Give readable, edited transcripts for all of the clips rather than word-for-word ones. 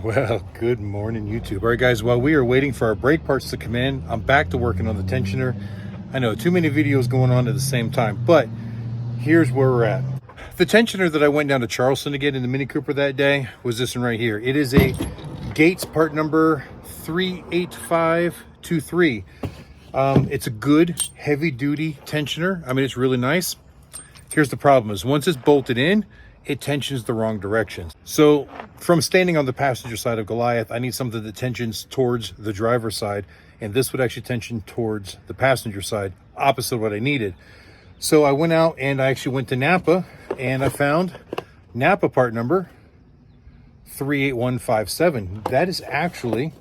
Well, good morning, YouTube. All right, guys, while we are waiting for our brake parts to come in, I'm back to working on the tensioner. I know, too many videos going on at the same time, but here's where we're at. The tensioner that I went down to Charleston to get in the Mini Cooper that day was this one right here. It is a Gates part number 38523. It's a good heavy-duty tensioner. I mean, it's really nice. Here's the problem is once it's bolted in, it tensions the wrong direction. So from standing on the passenger side of Goliath, I need something that tensions towards the driver's side, and this would actually tension towards the passenger side, opposite of what I needed. So I went out and I actually went to Napa, and I found Napa part number 38157. That is actually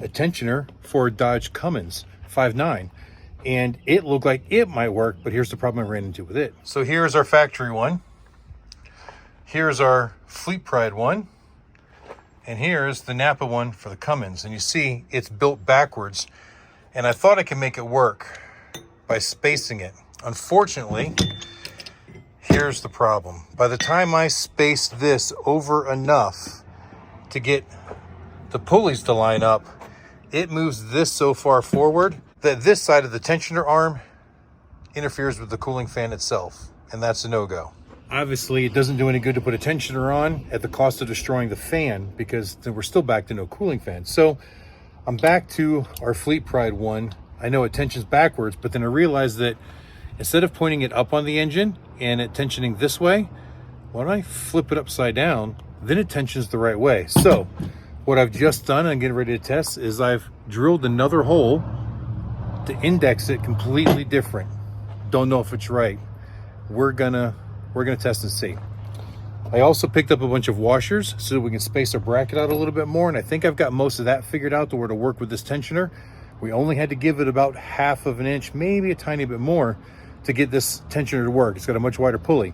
a tensioner for a Dodge Cummins 5.9. And it looked like it might work, but here's the problem I ran into with it. So here's our factory one. Here's our Fleet Pride one. And here's the Napa one for the Cummins. And you see it's built backwards. And I thought I could make it work by spacing it. Unfortunately, here's the problem. By the time I spaced this over enough to get the pulleys to line up, it moves this so far forward that this side of the tensioner arm interferes with the cooling fan itself, and that's a no-go. Obviously, it doesn't do any good to put a tensioner on at the cost of destroying the fan, because then we're still back to no cooling fan. So I'm back to our Fleet Pride one. I know it tensions backwards, but then I realized that instead of pointing it up on the engine and it tensioning this way, when I flip it upside down, then it tensions the right way. So what I've just done, and I'm getting ready to test, is I've drilled another hole to index it completely different. Don't know if it's right. We're gonna test and see. I also picked up a bunch of washers so that we can space our bracket out a little bit more, and I think I've got most of that figured out to where to work with this tensioner. We only had to give it about 1/2 inch, maybe a tiny bit more, to get this tensioner to work. It's got a much wider pulley.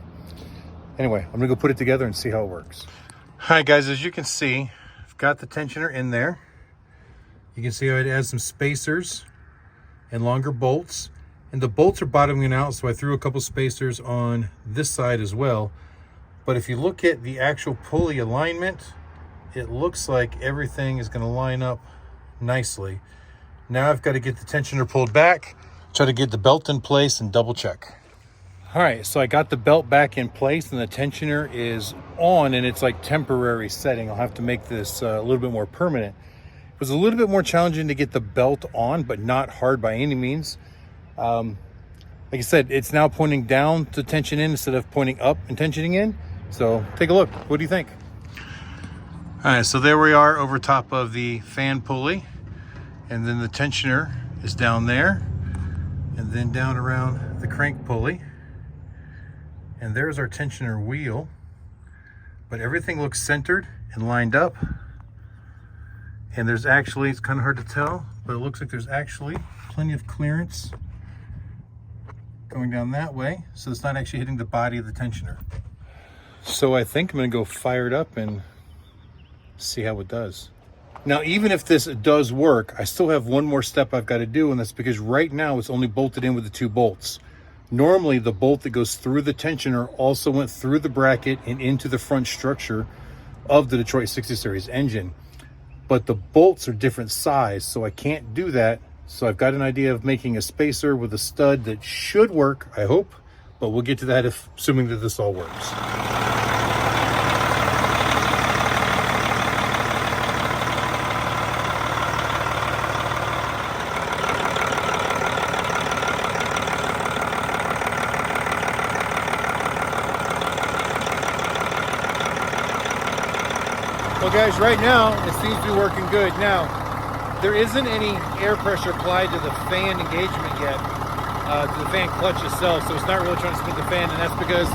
Anyway, I'm gonna go put it together and see how it works. All right, guys, as you can see, I've got the tensioner in there. You can see how it adds some spacers and longer bolts. And the bolts are bottoming out, so I threw a couple spacers on this side as well. But if you look at the actual pulley alignment, it looks like everything is gonna line up nicely. Now I've got to get the tensioner pulled back, try to get the belt in place, and double check. All right, so I got the belt back in place and the tensioner is on, and it's like temporary setting. I'll have to make this a little bit more permanent. It was a little bit more challenging to get the belt on, but not hard by any means. Like I said, it's now pointing down to tension in instead of pointing up and tensioning in. So take a look. What do you think? All right, so there we are over top of the fan pulley. And then the tensioner is down there. And then down around the crank pulley. And there's our tensioner wheel. But everything looks centered and lined up. And there's actually, it's kind of hard to tell, but it looks like there's actually plenty of clearance going down that way, so it's not actually hitting the body of the tensioner. So I think I'm gonna go fire it up and see how it does. Now, even if this does work, I still have one more step I've got to do, and that's because right now it's only bolted in with the 2 bolts. Normally, the bolt that goes through the tensioner also went through the bracket and into the front structure of the Detroit 60 Series engine. But the bolts are different size, so I can't do that. So I've got an idea of making a spacer with a stud that should work, I hope, but we'll get to that assuming that this all works. Well, guys, right now it seems to be working good. Now, there isn't any air pressure applied to the fan engagement yet, to the fan clutch itself, so it's not really trying to spin the fan, and that's because I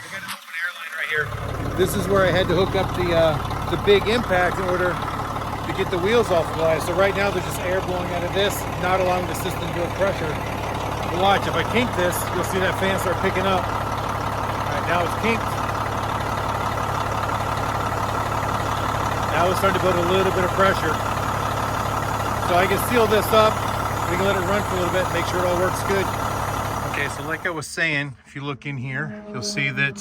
got an open air line right here. This is where I had to hook up the big impact in order to get the wheels off the line. So right now there's just air blowing out of this, not allowing the system to build pressure. But watch, if I kink this, you'll see that fan start picking up. All right, now it's kinked. Now it's starting to build a little bit of pressure. So I can seal this up. We can let it run for a little bit, make sure it all works good. Okay, so like I was saying, if you look in here, you'll see that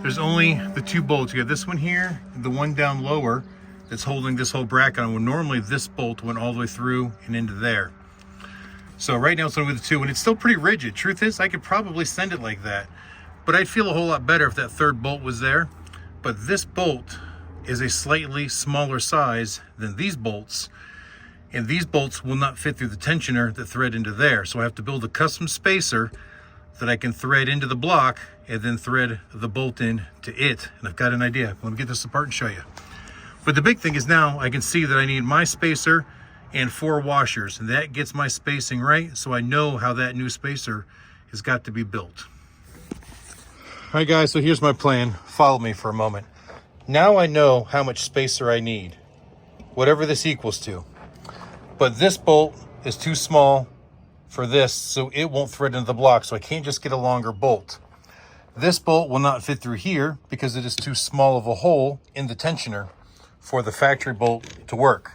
there's only the 2 bolts. You got this one here, and the one down lower that's holding this whole bracket on. When normally this bolt went all the way through and into there. So right now it's only with the 2, and it's still pretty rigid. Truth is, I could probably send it like that, but I'd feel a whole lot better if that 3rd bolt was there. But this bolt is a slightly smaller size than these bolts, and these bolts will not fit through the tensioner that thread into there. So I have to build a custom spacer that I can thread into the block and then thread the bolt in to it. And I've got an idea. Let me get this apart and show you. But the big thing is now I can see that I need my spacer and 4 washers, and that gets my spacing right, so I know how that new spacer has got to be built. All right guys, so here's my plan. Follow me for a moment. Now I know how much spacer I need, whatever this equals to. But this bolt is too small for this, so it won't thread into the block, so I can't just get a longer bolt. This bolt will not fit through here because it is too small of a hole in the tensioner for the factory bolt to work.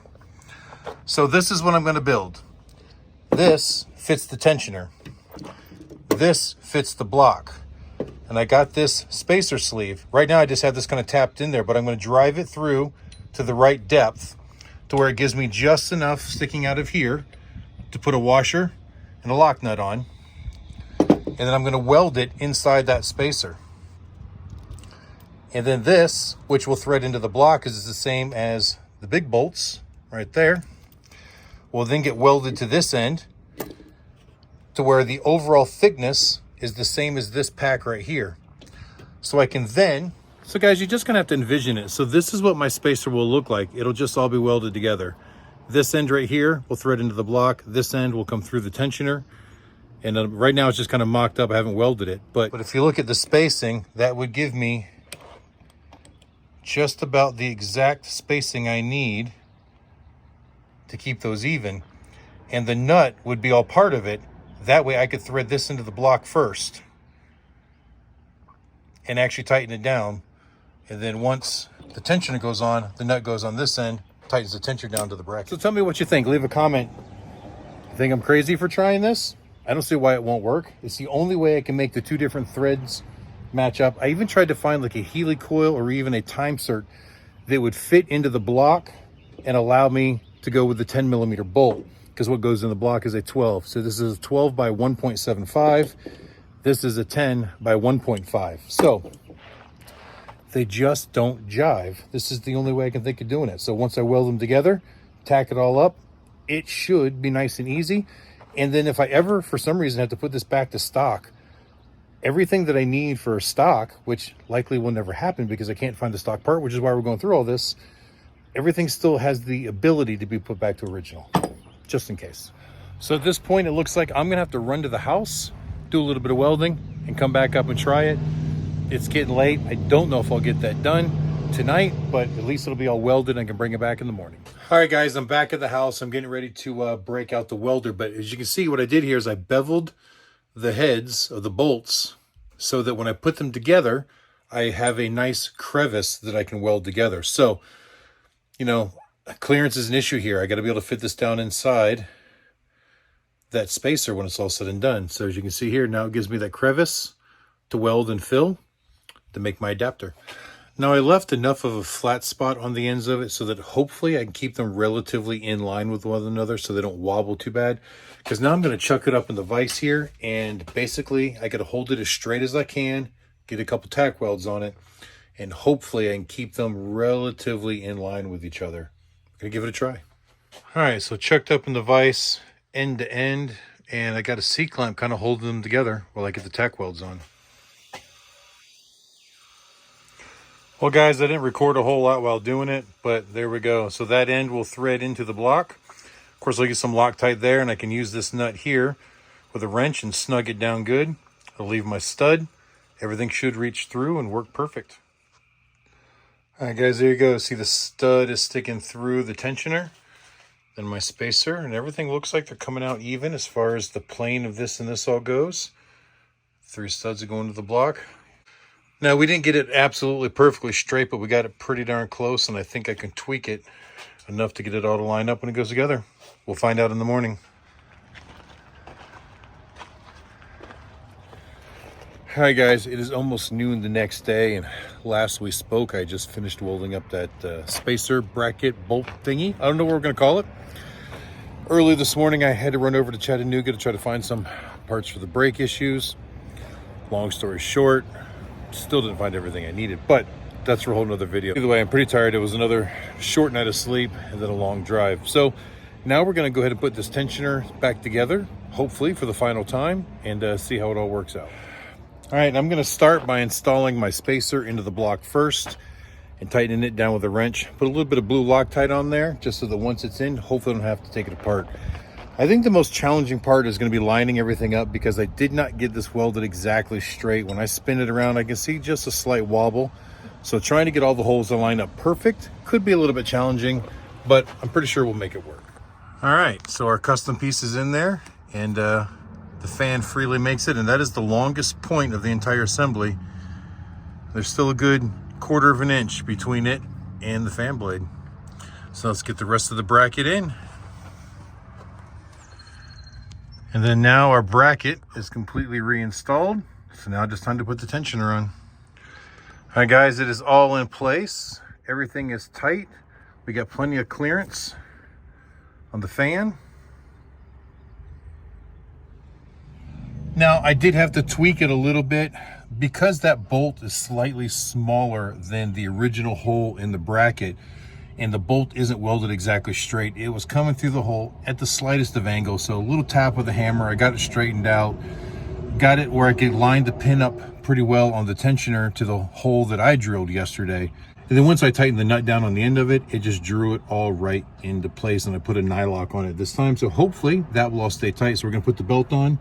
So this is what I'm going to build. This fits the tensioner. This fits the block. And I got this spacer sleeve. Right now I just have this kind of tapped in there, but I'm going to drive it through to the right depth to where it gives me just enough sticking out of here to put a washer and a lock nut on. And then I'm going to weld it inside that spacer. And then this, which will thread into the block, is the same as the big bolts right there, will then get welded to this end to where the overall thickness is the same as this pack right here. So I can then, so guys, you're just gonna have to envision it. So this is what my spacer will look like. It'll just all be welded together. This end right here will thread into the block. This end will come through the tensioner. And right now it's just kind of mocked up. I haven't welded it. But if you look at the spacing, that would give me just about the exact spacing I need to keep those even. And the nut would be all part of it. That way I could thread this into the block first and actually tighten it down. And then once the tensioner goes on, the nut goes on this end, tightens the tensioner down to the bracket. So tell me what you think. Leave a comment. You think I'm crazy for trying this? I don't see why it won't work. It's the only way I can make the 2 different threads match up. I even tried to find like a Healy coil or even a time cert that would fit into the block and allow me to go with the 10mm bolt, because what goes in the block is a 12. So this is a 12 by 1.75. This is a 10 by 1.5. So they just don't jive. This is the only way I can think of doing it. So once I weld them together, tack it all up, it should be nice and easy. And then if I ever, for some reason, have to put this back to stock, everything that I need for stock, which likely will never happen because I can't find the stock part, which is why we're going through all this, everything still has the ability to be put back to original, just in case. So at this point, it looks like I'm gonna have to run to the house, do a little bit of welding, and come back up and try it. It's getting late. I don't know if I'll get that done tonight, but at least it'll be all welded and I can bring it back in the morning. All right, guys, I'm back at the house. I'm getting ready to break out the welder, but as you can see, what I did here is I beveled the heads of the bolts so that when I put them together, I have a nice crevice that I can weld together. So, you know, clearance is an issue here. I got to be able to fit this down inside that spacer when it's all said and done. So as you can see here, now it gives me that crevice to weld and fill to make my adapter. Now I left enough of a flat spot on the ends of it so that hopefully I can keep them relatively in line with one another so they don't wobble too bad. Because now I'm going to chuck it up in the vise here, and basically I got to hold it as straight as I can, get a couple tack welds on it, and hopefully I can keep them relatively in line with each other. I'm going to give it a try. All right, so chucked up in the vise end to end, and I got a C-clamp kind of holding them together while I get the tack welds on. Well, guys, I didn't record a whole lot while doing it, but there we go. So that end will thread into the block. Of course, I'll get some Loctite there, and I can use this nut here with a wrench and snug it down good. I'll leave my stud. Everything should reach through and work perfect. All right, guys, there you go. See, the stud is sticking through the tensioner. Then my spacer, and everything looks like they're coming out even as far as the plane of this and this all goes. 3 studs are going to the block. Now, we didn't get it absolutely perfectly straight, but we got it pretty darn close, and I think I can tweak it enough to get it all to line up when it goes together. We'll find out in the morning. Hi guys, it is almost noon the next day, and last we spoke I just finished welding up that spacer bracket bolt thingy. I don't know what we're going to call it. Early this morning I had to run over to Chattanooga to try to find some parts for the brake issues. Long story short, still didn't find everything I needed, but that's for a whole nother video. Either way, I'm pretty tired. It was another short night of sleep and then a long drive. So now we're going to go ahead and put this tensioner back together, hopefully for the final time, and see how it all works out. All right, I'm going to start by installing my spacer into the block first and tightening it down with a wrench. Put a little bit of blue Loctite on there just so that once it's in, hopefully I don't have to take it apart. I think the most challenging part is going to be lining everything up because I did not get this welded exactly straight. When I spin it around, I can see just a slight wobble. So trying to get all the holes to line up perfect could be a little bit challenging, but I'm pretty sure we'll make it work. All right, so our custom piece is in there, and the fan freely makes it, and that is the longest point of the entire assembly. There's still a good 1/4 of an inch between it and the fan blade. So let's get the rest of the bracket in. And then now our bracket is completely reinstalled. So now just time to put the tensioner on. All right guys, it is all in place. Everything is tight. We got plenty of clearance on the fan. Now, I did have to tweak it a little bit because that bolt is slightly smaller than the original hole in the bracket, and the bolt isn't welded exactly straight. It was coming through the hole at the slightest of angles, so a little tap with a hammer, I got it straightened out, got it where I could line the pin up pretty well on the tensioner to the hole that I drilled yesterday. And then once I tightened the nut down on the end of it, it just drew it all right into place, and I put a nylock on it this time, so hopefully that will all stay tight. So we're gonna put the belt on.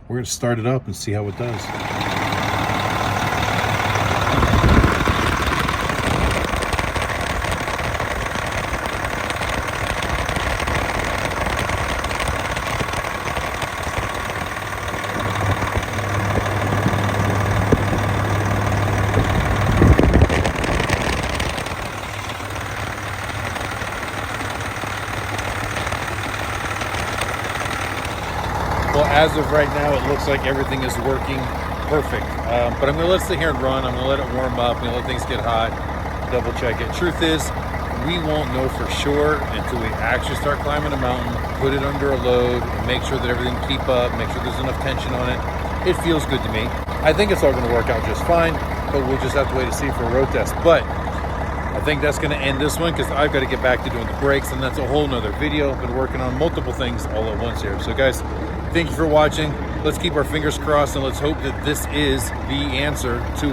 We're going to start it up and see how it does. Well, as of right now, it looks like everything is working perfect. But I'm going to let it sit here and run. I'm going to let it warm up. I'm going to let things get hot, double check it. Truth is, we won't know for sure until we actually start climbing a mountain, put it under a load, and make sure that everything keep up, make sure there's enough tension on it. It feels good to me. I think it's all going to work out just fine, but we'll just have to wait to see for a road test. But I think that's going to end this one because I've got to get back to doing the brakes, and that's a whole nother video. I've been working on multiple things all at once here. So guys, thank you for watching. Let's keep our fingers crossed, and let's hope that this is the answer to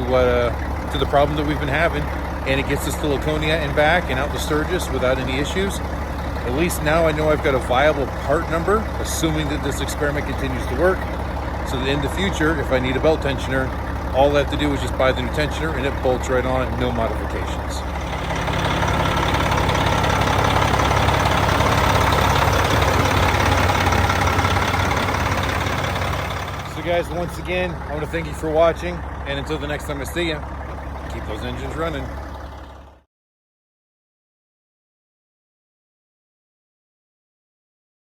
the problem that we've been having, and it gets us to Laconia and back and out to Sturgis without any issues. At least now I know I've got a viable part number, assuming that this experiment continues to work, so that in the future, if I need a belt tensioner, all I have to do is just buy the new tensioner and it bolts right on, no modifications. Guys, once again, I want to thank you for watching, and until the next time I see you, keep those engines running.